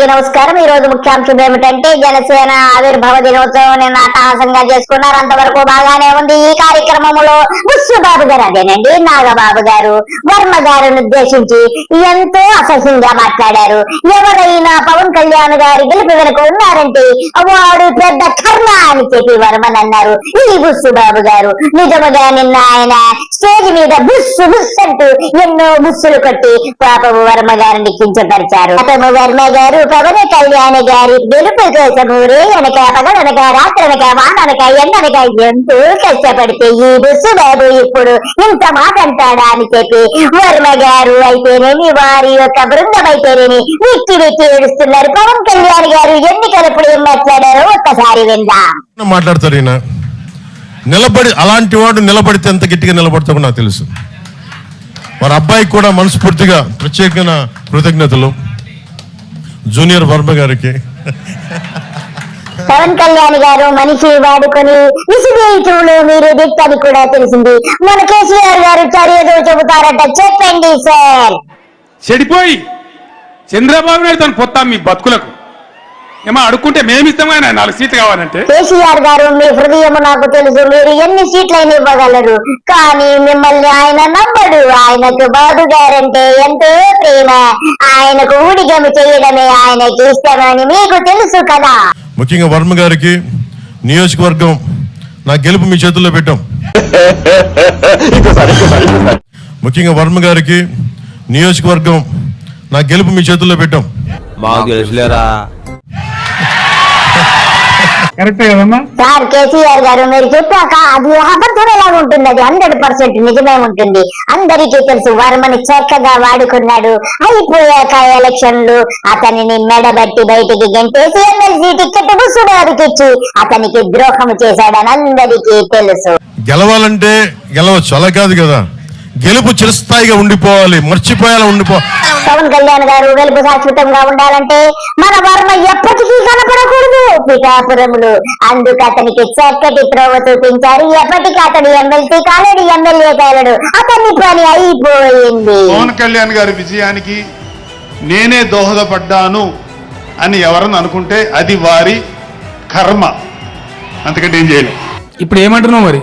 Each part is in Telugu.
నమస్కారం. ఈ రోజు ముఖ్యాంశం ఏమిటంటే జనసేన ఆవిర్భావ దినోత్సవం అట్టహాసంగా చేసుకున్నారు. అంతవరకు బాగానే ఉంది. ఈ కార్యక్రమంలో బుస్సుబాబు గారు, అదేనండి నాగబాబు గారు, వర్మ గారిని ఉద్దేశించి ఎంతో అసహ్యంగా మాట్లాడారు. ఎవరైనా పవన్ కళ్యాణ్ గారి గెలుపు వెనుక ఉన్నారంటే వాడు పెద్ద కర్మ అని చెప్పి వర్మన్ అన్నారు. ఈ బుస్సుబాబు గారు నిజముగా నిన్న ఆయన స్టేజ్ మీద బుస్సు బుస్సు అంటూ ఎన్నో బుస్సులు కొట్టి పాపము వర్మ గారిని కించపరిచారు. పాపము వర్మ గారు పవన్ కళ్యాణ్ గారి గెలుపు కోసం రేయనక పగలనక రాత్రనక వాననక ఎండనక ఎంతో కష్టపడితే ఈ బుస్సుబాబు ఇప్పుడు ఇంత మాట అంటాడా అని చెప్పి వర్మ గారు అయితేనేమి వారి యొక్క బృందం అయితేనేమి విక్కి విక్కి ఏడుస్తున్నారు. పవన్ కళ్యాణ్ గారు ఎన్నికలప్పుడు ఏం మాట్లాడారో ఒక్కసారి విందాం. మాట్లాడతారు ఈయన నిలబడి, అలాంటి వాడు నిలబడితే ఎంత గట్టిగా నిలబడతామో నాకు తెలుసు. వారి అబ్బాయికి కూడా మనస్ఫూర్తిగా ప్రత్యేకమైన కృతజ్ఞతలు. జూనియర్ వర్మ గారికి. పవన్ కళ్యాణ్ గారు మనిషి వాడుకొని విసిగేయటంలో మీరు దిట్టని కూడా తెలిసింది. మన కేసీఆర్ గారు చర్యదో చెబుతారట, చెప్పండి సార్. చెడిపోయి చంద్రబాబు నాయుడు తను పొత్తాం మీ బతుకులకు ఏమో అడుక్కుంటే మేమిస్తాం కానీ 4 సీట్లు కావాలంటే. కేసీఆర్ గారు మీ హృదయం నాకు తెలుసు, మీరు ఎన్ని సీట్లైనా ఇవ్వగలరు, కానీ మిమ్మల్ని ఆయన నమ్మడు. ఆయనకు బాబు గారంటే ఎంతో ప్రేమ, ఆయనకు ఊడిగము చేయడమే ఆయనకి ఇష్టమని మీకు తెలుసు కదా. ముఖ్యంగా వర్మ గారికి నియోజకవర్గం నా గెలుపు మీ చేతుల్లో పెట్టాం. ముఖ్యంగా వర్మ గారికి నియోజకవర్గం నా గెలుపు మీ చేతుల్లో పెట్టాం. సార్ కేసీఆర్ గారు మీరు చెప్పాక అది అబద్ధం ఎలా ఉంటుంది? అది 100% నిజమే ఉంటుంది. అందరికీ తెలుసు వర్మని చక్కగా వాడుకున్నాడు. అయిపోయాక ఎలక్షన్లు అతనిని మెడబట్టి బయటికి గెంటేసి ఎమ్మెల్సీ టికెట్ బుస్సుబాబుకి ఇచ్చి అతనికి ద్రోహం చేశాడని అందరికీ తెలుసు. గెలవాలంటే గెలవచ్చు, అలా కాదు కదా. గెలుపు చిరస్థాయిగా ఉండిపోవాలి, మర్చిపోయేలా ఉండిపోవాలి. పవన్ కళ్యాణ్ గారు గెలుపు శాశ్వతంగా ఉండాలంటే మన వర్మ ఎప్పటికీ కనపడకూడదు పిఠాపురములు. అందుకు అతనికి చక్కటి త్రోవ చూపించారు. ఎప్పటికీ అతడు ఎమ్మెల్సీ కాలేడు, ఎమ్మెల్యే కాలేడు, అతని పని అయిపోయింది. పవన్ కళ్యాణ్ గారి విజయానికి నేనే దోహదపడ్డాను అని ఎవరన్నా అనుకుంటే అది వారి కర్మ, అంతకంటే ఏం చేయలేదు. ఇప్పుడు ఏమంటున్నావు మరి?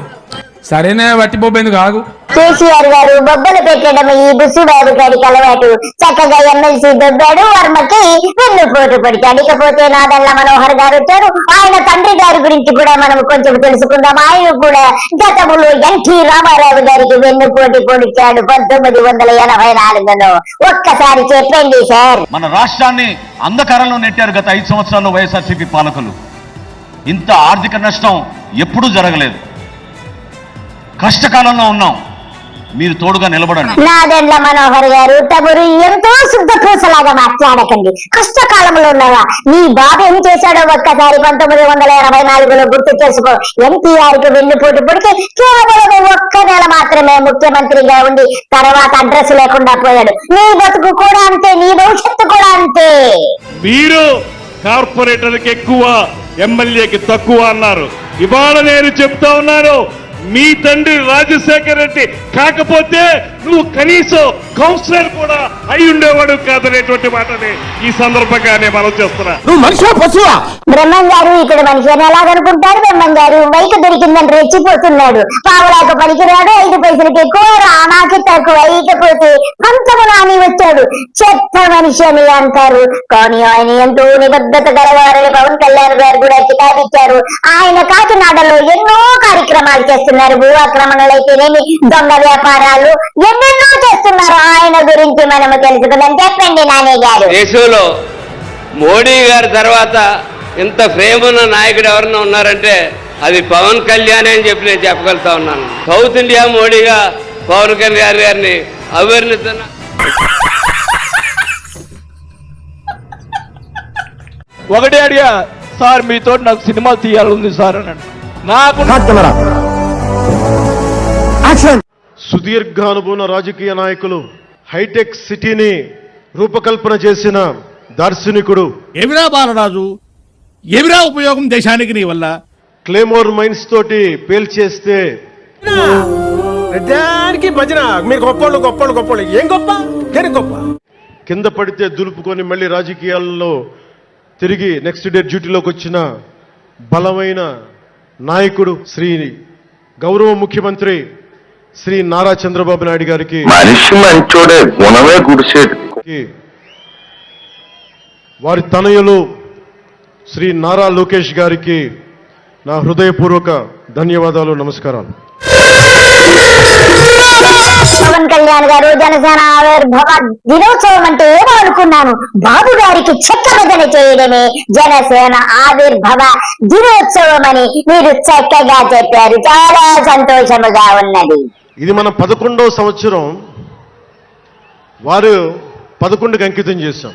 సరైన వట్టిపోయింది కాదు. కేసీఆర్ గారు బొబ్బలు పెట్టడం ఈ బుస్సుబాబు గారికి అలవాటు. చక్కగా ఎమ్మెల్సీ దొబ్బాడు, వర్మకి వెన్నుపోటు పడిచాడు. ఇకపోతే నాదెళ్ల మనోహర్ గారు వచ్చారు. ఆయన తండ్రి గారి గురించి కూడా మనం కొంచెం తెలుసుకుందాం. ఆయన కూడా గతంలో ఎన్టీ రామారావు గారికి వెన్నుపోటు పొడిచాడు 1984లో. ఒక్కసారి చెప్పండి సార్. మన రాష్ట్రాన్ని అంధకారంలో నెట్టారు గత 5 సంవత్సరాల్లో వైఎస్ఆర్సీపీ పాలకులు. ఇంత ఆర్థిక నష్టం ఎప్పుడూ జరగలేదు. కష్టకాలంలో ఉన్నాం, మీరు తోడుగా నిలబడండి. నాదెండ్ల మనోహర్ గారు తమరు ఎంతో శుద్ధ పూసలాగా మాట్లాడకండి. కష్టకాలంలో ఉన్నావా? నీ బాబు ఏం చేశాడో ఒక్కసారి 1984లో గుర్తు చేసుకో. ఎన్టీఆర్ కి వెన్నుపోటు పొడికి కేవలం 1 నెల మాత్రమే ముఖ్యమంత్రిగా ఉండి తర్వాత అడ్రస్ లేకుండా పోయాడు. నీ బతుకు కూడా అంతే, నీ భవిష్యత్తు కూడా అంతే. మీరు కార్పొరేటర్కి ఎక్కువ, ఎమ్మెల్యేకి తక్కువ అన్నారు. ఇవాళ నేను చెప్తా ఉన్నాను, మీ తండ్రి రాజశేఖర్ రెడ్డి కాకపోతే నువ్వు కనీసం కౌన్సిలర్ కూడా అయి ఉండేవాడు కాదనేటువంటి మాటని ఈ సందర్భంగానే మనం చేస్తున్నా. నువ్వు మనిషి పశువా? బ్రహ్మం గారు ఇక్కడ మనిషి అని ఎలాగనుకుంటారు? బ్రహ్మం గారు బైక్ దొరికిందని రెచ్చిపోతున్నాడు. పావులాకు పనికిరాడు, 5 పైసలకి ఎక్కువ, నాకి తక్కువ. ఇకపోతే పంచములాని వచ్చాడు, చెత్త మనిషి అని అంటారు. కానీ ఆయన ఎంతో నిబద్ధత గలవారని పవన్ కళ్యాణ్ గారు కూడా కితాబిచ్చారు. ఆయన కాకినాడలో ఎన్నో కార్యక్రమాలు చేస్తున్నారు. భూ ఆక్రమణలు అయితేనేమి, దొంగ వ్యాపారాలు ఎన్నెన్నో చేస్తున్నారు. ఆయన గురించి మనము తెలుసుకుందాం. చెప్పండి నాని గారు. దేశంలో మోడీ గారి తర్వాత ఇంత ఫేమ్ ఉన్న నాయకుడు ఎవరన్నా ఉన్నారంటే అది పవన్ కళ్యాణ్ అని చెప్పి నేను చెప్పగలుగుతా ఉన్నాను. సౌత్ ఇండియా మోడీగా పవన్ కళ్యాణ్ గారిని అవేర్నిస్తున్న ఒకటే అడిగా, సార్ మీతో నాకు సినిమా తీయాలని సార్ అని. నాకు సుదీర్ఘ అనుభవం రాజకీయ నాయకులు, హైటెక్ సిటీని రూపకల్పన చేసిన దార్శనికుడు. ఏమిరా బాలరాజు, ఏమిరా ఉపయోగం దేశానికి నీ వల్ల? క్లేమోర్ మైన్స్ తోటి పేల్చేస్తే దానికి భజన మీరు గొప్పోళ్ళు గొప్పోళ్ళు గొప్పోళ్ళు ఏం గొప్ప దేనికి గొప్ప కింద పడితే దులుపుకొని మళ్ళీ రాజకీయాల్లో తిరిగి నెక్స్ట్ డే డ్యూటీలోకి వచ్చిన బలమైన నాయకుడు శ్రీ గౌరవ ముఖ్యమంత్రి శ్రీ నారా చంద్రబాబు నాయుడు గారికి మనిషి మంచోడే గుణమే గుడిసేది వారి తనయులు శ్రీ నారా లోకేష్ గారికి నా హృదయపూర్వక ధన్యవాదాలు, నమస్కారాలు. పవన్ కళ్యాణ్ గారు జనసేన ఆవిర్భావ దినోత్సవం అంటే ఏమో అనుకున్నాను. బాబు గారికి చెక్కబదన చేయడమే జనసేన ఆవిర్భావ దినోత్సవం అని మీరు చక్కగా చెప్పారు. చాలా సంతోషముగా ఉన్నది. ఇది మన 11వ సంవత్సరం, వారు 11కి అంకితం చేశాం.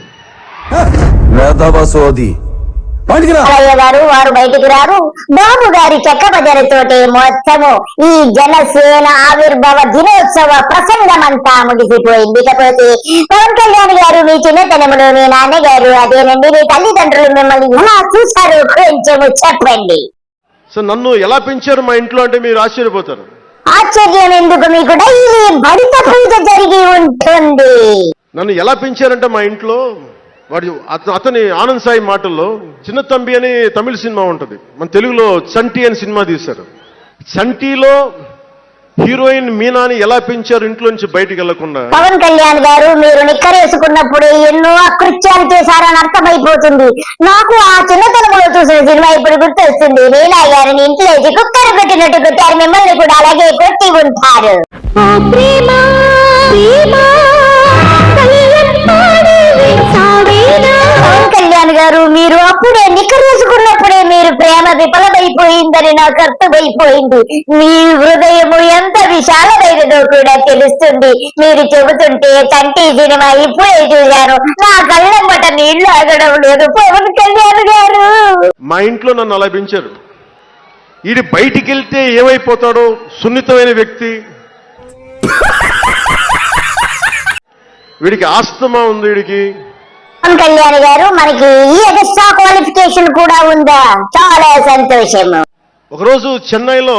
అయ్య గారు వారు బయటికి రారు. బాబు గారి చెక్కబదనతోటి మొత్తము ఈ జనసేన ఆవిర్భావ దినోత్సవ ప్రసంగమంతా ముగిసిపోయింది. ఇకపోతే పవన్ కళ్యాణ్ గారు మీ చిన్నతనములో మీ నాన్నగారు అదేనండి మీ తల్లిదండ్రులు మిమ్మల్ని ఎలా చూశారు కొంచెము చెప్పండి. సో నన్ను ఎలా పెంచారు మా ఇంట్లో అంటే మీరు ఆశ్చర్యపోతారు. ఆశ్చర్యం ఎందుకు, మీకు డైలీ బడిత పూజ జరిగి ఉంటుంది. నన్ను ఎలా పెంచారంటే మా ఇంట్లో అతని ఆనంద్ సాయి మాటల్లో చిన్న తంబి అని తమిళ సినిమా ఉంటుంది, మన తెలుగులో చంటి అని సినిమా తీశారు. చంటిలో హీరోయిన్ మీనాని ఎలా పెంచారు ఇంట్లో నుంచి బయటికి వెళ్లకుండా. పవన్ కళ్యాణ్ గారు మీరు నిక్కరేసుకున్నప్పుడు ఎన్నో అకృత్యాలు చేశారని అర్థమైపోతుంది. నాకు ఆ చిన్నతనంలో చూసిన సినిమా ఇప్పుడు గుర్తొస్తుంది. మీనా గారిని ఇంట్లో కుక్కరు కొట్టినట్టు కొట్టారు, మిమ్మల్ని కూడా అలాగే కొట్టి ఉంటారు. పవన్ కళ్యాణ్ గారు మీరు అప్పుడే నిక్కరేసుకున్నప్పుడే మీరు ప్రేమ విఫలమైపోయిందని నాకు అర్థమైపోయింది. మీ హృదయము ఎంత విశాలమైనదో కూడా తెలుస్తుంది. మీరు చెబుతుంటే చంటి సినిమా ఇప్పుడే చూశాను, నా కళ్ళమ్మట నీళ్లు ఆగడం లేదు. పవన్ కళ్యాణ్ గారు మా ఇంట్లో నన్ను అలా పెంచారు. వీడి బయటికి వెళ్తే ఏమైపోతాడో సున్నితమైన వ్యక్తి, వీడికి ఆస్తమా ఉంది. వీడికి పవన్ కళ్యాణ్ గారు మనకి ఈ ఎక్స్ట్రా క్వాలిఫికేషన్ కూడా ఉందా? చాలా సంతోషము. ఒకరోజు చెన్నైలో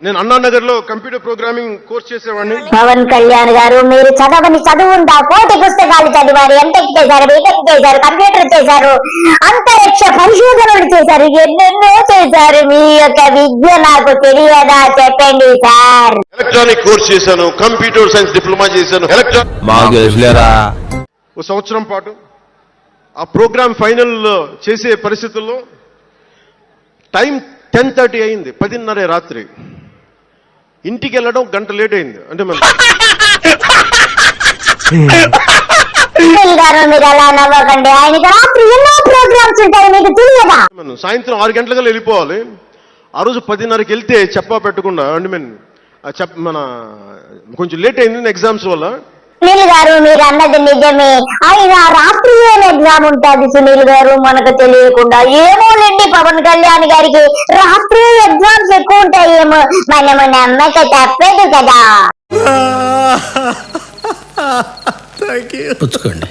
నేను అన్నానగర్ లో కంప్యూటర్ ప్రోగ్రామింగ్ కోర్స్ చేసేవాడిని. పవన్ కళ్యాణ్ గారు మీరు చదవని చదువుందా? కోటి పుస్తకాలు చదివారు, ఎంటెక్ చేశారు, బీటెక్ చేశారు, కంప్యూటర్ చేశారు, అంతరిక్ష పరిశోధనలు చేశారు, ఎన్నెన్నో చేశారు. మీ యొక్క విద్య నాకు తెలియదా చెప్పండి సార్. ఎలక్ట్రానిక్ కోర్స్ చేశాను, కంప్యూటర్ సైన్స్ డిప్లొమా చేశాను. ఒక సంవత్సరం పాటు ఆ ప్రోగ్రామ్ ఫైనల్ చేసే పరిస్థితుల్లో టైం 10:30 అయింది, 10:30 రాత్రి. ఇంటికి వెళ్ళడం గంట లేట్ అయింది. అంటే మీరు అలా నవ్వకండి, ఆయనకి రాత్రి ఎన్నో ప్రోగ్రామ్స్ ఉంటాయి, మీకు తెలియదా? సాయంత్రం 6 గంటలకు వెళ్ళిపోవాలి. ఆ రోజు 10:30కి వెళ్తే చెప్పా పెట్టకుండా అంటే మన కొంచెం లేట్ అయింది ఎగ్జామ్స్ వల్ల. సునీల్ గారు మీరు అన్నది నిజమే, ఆయన రాత్రి ఏం ఎగ్జామ్ ఉంటుంది సునీల్ గారు మనకు తెలియకుండా. ఏమోలేండి పవన్ కళ్యాణ్ గారికి రాత్రి ఎగ్జామ్స్ ఎక్కువ ఉంటాయేమో, మనము నమ్మక తప్పదు కదా. పుచ్చుకోండి.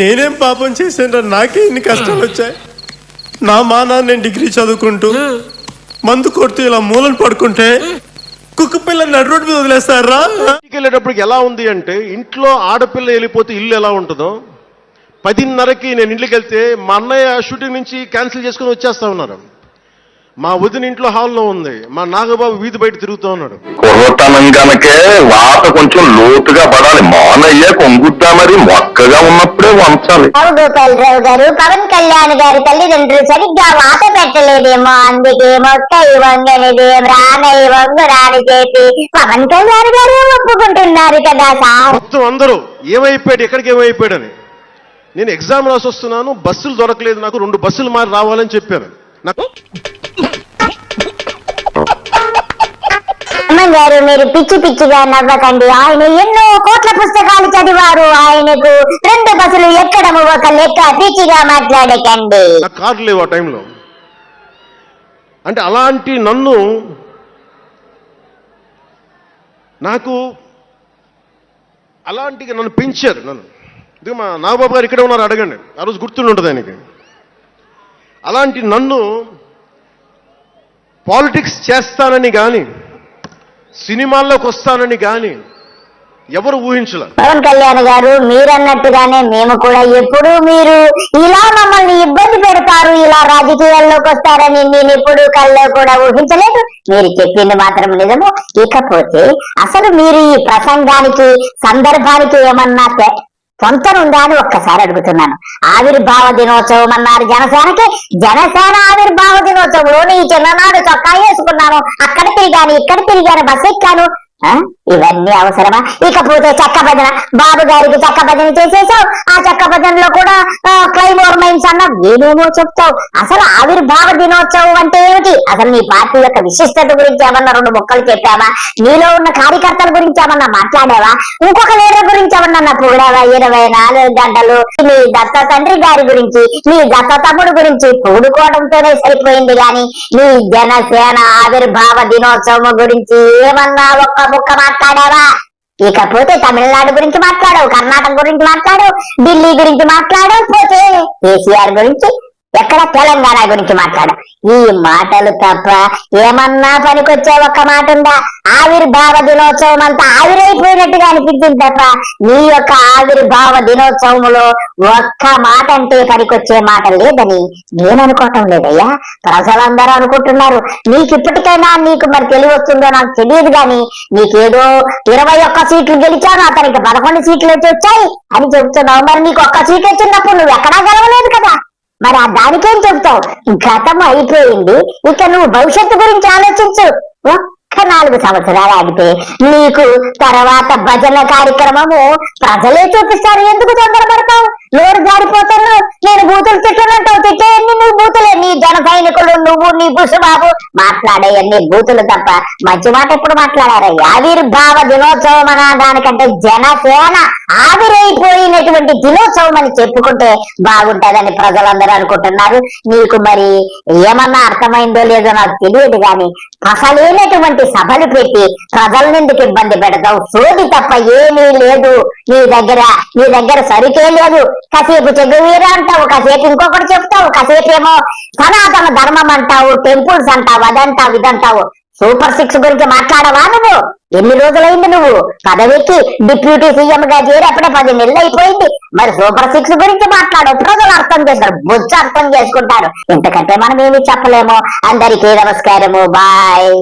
నేనేం పాపం చేశాను, నాకే ఇన్ని కష్టాలు వచ్చాయి. నా నాన్న నేను డిగ్రీ చదువుకుంటూ మందు కొడుతూ ఇలా మూలను పడుకుంటే కుక్క పిల్ల నడు రోడ్డు మీద వదిలేస్తారా? ఇంటికి వెళ్ళేటప్పటికి ఎలా ఉంది అంటే ఇంట్లో ఆడపిల్ల వెళ్ళిపోతే ఇల్లు ఎలా ఉంటుందో 10:30కి నేను ఇంటికి వెళ్తే మా అన్నయ్య షూటింగ్ నుంచి క్యాన్సిల్ చేసుకుని వచ్చేస్తా ఉన్నారు. మా వదిన ఇంట్లో హాల్లో ఉంది, మా నాగబాబు వీధి బయట తిరుగుతూ ఉన్నాడు. కుర్రతనం కనుకే వాత కొంచెం లోతుగా పడాలి. మానయ్య కొంగుద్దా మరి మొక్కగా ఉన్నప్పుడే వంచాలి. గోపాలరావు గారు పవన్ కళ్యాణ్ గారి తల్లిదండ్రులు సరిగ్గా వాత పెట్టలేదేమో, అందుకే మొక్క వంగనిది రానయ్య వంగు రాని చెప్పి పవన్ కళ్యాణ్ గారు ఒప్పుకుంటున్నారు కదా సార్. మొత్తం అందరూ ఏమైపోయాడు, ఎక్కడికి ఏమైపోయాడని. నేను ఎగ్జామ్ రాసి వస్తున్నాను, బస్సులు దొరకలేదు, నాకు 2 బస్సులు మారి రావాలని చెప్పాను. నాకు గారు మీరు పిచ్చి పిచ్చిగా నవ్వకండి, ఆయన ఎన్నో కోట్ల పుస్తకాలు చదివారు, ఆయనకు 2 బస్సులు ఎక్కడము ఒక లెక్క, పిచ్చిగా మాట్లాడకండి. నాకు కార్డు లేవు ఆ టైంలో. అంటే అలాంటి నన్ను పెంచారు. ఇది మా నాగబాబు గారు ఇక్కడే ఉన్నారు, అడగండి, ఆ రోజు గుర్తుంటుంది ఆయనకి. అలాంటి నన్ను పాలిటిక్స్ చేస్తానని కానీ సినిమాల్లోకి వస్తానని కానీ ఎవరు ఊహించలేరు. పవన్ కళ్యాణ్ గారు మీరన్నట్టుగానే మేము కూడా ఎప్పుడు మీరు ఇలా మమ్మల్ని ఇబ్బంది పెడతారు, ఇలా రాజకీయాల్లోకి వస్తారని నేను ఎప్పుడు కల్లో కూడా ఊహించలేదు. మీరు చెప్పింది మాత్రం నిజము. ఇకపోతే అసలు మీరు ఈ ప్రసంగానికి సందర్భానికి ఏమన్నా పొంతనుందా అని ఒక్కసారి అడుగుతున్నాను. ఆవిర్భావ దినోత్సవం అన్నారు జనసేనకి. జనసేన ఆవిర్భావ దినోత్సవంలో నీ చిన్ననాడు చొక్కా వేసుకున్నాను, అక్కడ తిరిగాను, ఇక్కడ తిరిగాను, బస్ ఎక్కాను. ఇవన్నీ అవసరమా? ఇకపోతే చెక్క భజన, బాబు గారికి చెక్క భజన చేసేసావు. ఆ చెక్క భజనలో కూడా క్లైమోర్ మైన్స్ అన్న ఏమేమో చెప్తావు. అసలు ఆవిర్భావ దినోత్సవం అంటే ఏమిటి? అసలు నీ పార్టీ యొక్క విశిష్టత గురించి ఏమన్నా 2 ముక్కలు చెప్పావా? నీలో ఉన్న కార్యకర్తల గురించి ఏమన్నా మాట్లాడావా? ఇంకొక లీడర్ గురించి ఏమన్నా పొగిడావా? 24 గంటలు నీ దత్త తండ్రి గారి గురించి, నీ దత్త తమ్ముడు గురించి పొగుడుకోవడంతోనే సరిపోయింది గాని నీ జనసేన ఆవిర్భావ దినోత్సవం గురించి ఏమన్నా ఒక్క ముక్క మాట్లాడావా? ఇకపోతే తమిళనాడు గురించి మాట్లాడవు, కర్ణాటక గురించి మాట్లాడవు, ఢిల్లీ గురించి మాట్లాడవు, పోతే కేసీఆర్ గురించి, ఎక్కడ తెలంగాణ గురించి మాట్లాడ. ఈ మాటలు తప్ప ఏమన్నా పనికొచ్చే ఒక్క మాట ఉందా? ఆవిర్భావ దినోత్సవం అంతా ఆవిరైపోయినట్టుగా అనిపించింది తప్ప నీ యొక్క ఆవిర్భావ దినోత్సవంలో ఒక్క మాట అంటే పనికొచ్చే మాట లేదని నేను అనుకోవటం లేదయ్యా. ప్రజలందరూ అనుకుంటున్నారు. నీకు ఇప్పటికైనా నీకు మరి తెలివి వస్తుందో నాకు తెలియదు గాని నీకేదో 21 సీట్లు గెలిచాను, అతనికి 11 సీట్లు వచ్చాయి అని చెబుతున్నావు. మరి నీకు 1 సీట్ వచ్చినప్పుడు నువ్వు ఎక్కడా గెలవలేదు కదా. మరి ఆ దానికేం చెబుతావు? గతం అయిపోయింది, ఇక నువ్వు భవిష్యత్తు గురించి ఆలోచించు. ఒక్క 4 సంవత్సరాలు ఆగితే నీకు తర్వాత భజన కార్యక్రమము ప్రజలే చూపిస్తారు. ఎందుకు తొందరపడతావు? నోరు జారిపోతున్నావు. నేను బూతులు తిట్టనంటావు, తిట్టేయన్ని నువ్వు బూతులే. నీ జన సైనికులు, నువ్వు, నీ బుసుబాబు మాట్లాడేయన్ని బూతులు తప్ప మంచి మాట ఎప్పుడు మాట్లాడారయ్యా? ఆవిర్భావ దినోత్సవం అన్న దానికంటే జనసేన ఆవిరైపోయినటువంటి దినోత్సవం అని చెప్పుకుంటే బాగుంటదని ప్రజలందరూ అనుకుంటున్నారు. నీకు మరి ఏమన్నా అర్థమైందో లేదో నాకు తెలియదు గాని అసలేనటువంటి సభలు పెట్టి ప్రజలను ఎందుకు ఇబ్బంది పెడతావు? సోది తప్ప ఏమీ లేదు నీ దగ్గర సరికే లేదు. కాసేపు చెగువీర అంటావు, కాసేపు ఇంకొకటి చెప్తావు, కాసేపు ఏమో సనాతన ధర్మం అంటావు, టెంపుల్స్ అంటావు, అదంటావు, ఇదంటావు. సూపర్ 6 గురించి మాట్లాడవా నువ్వు? ఎన్ని రోజులైంది నువ్వు పదవికి డిప్యూటీ సీఎం గా చేరి? అప్పుడే 10 నెలలు అయిపోయింది. మరి సూపర్ 6 గురించి మాట్లాడు. ప్రజలు అర్థం చేస్తారు, బొచ్చు అర్థం చేసుకుంటారు. ఇంతకంటే మనం ఏమి చెప్పలేము. అందరికీ నమస్కారము. బాయ్.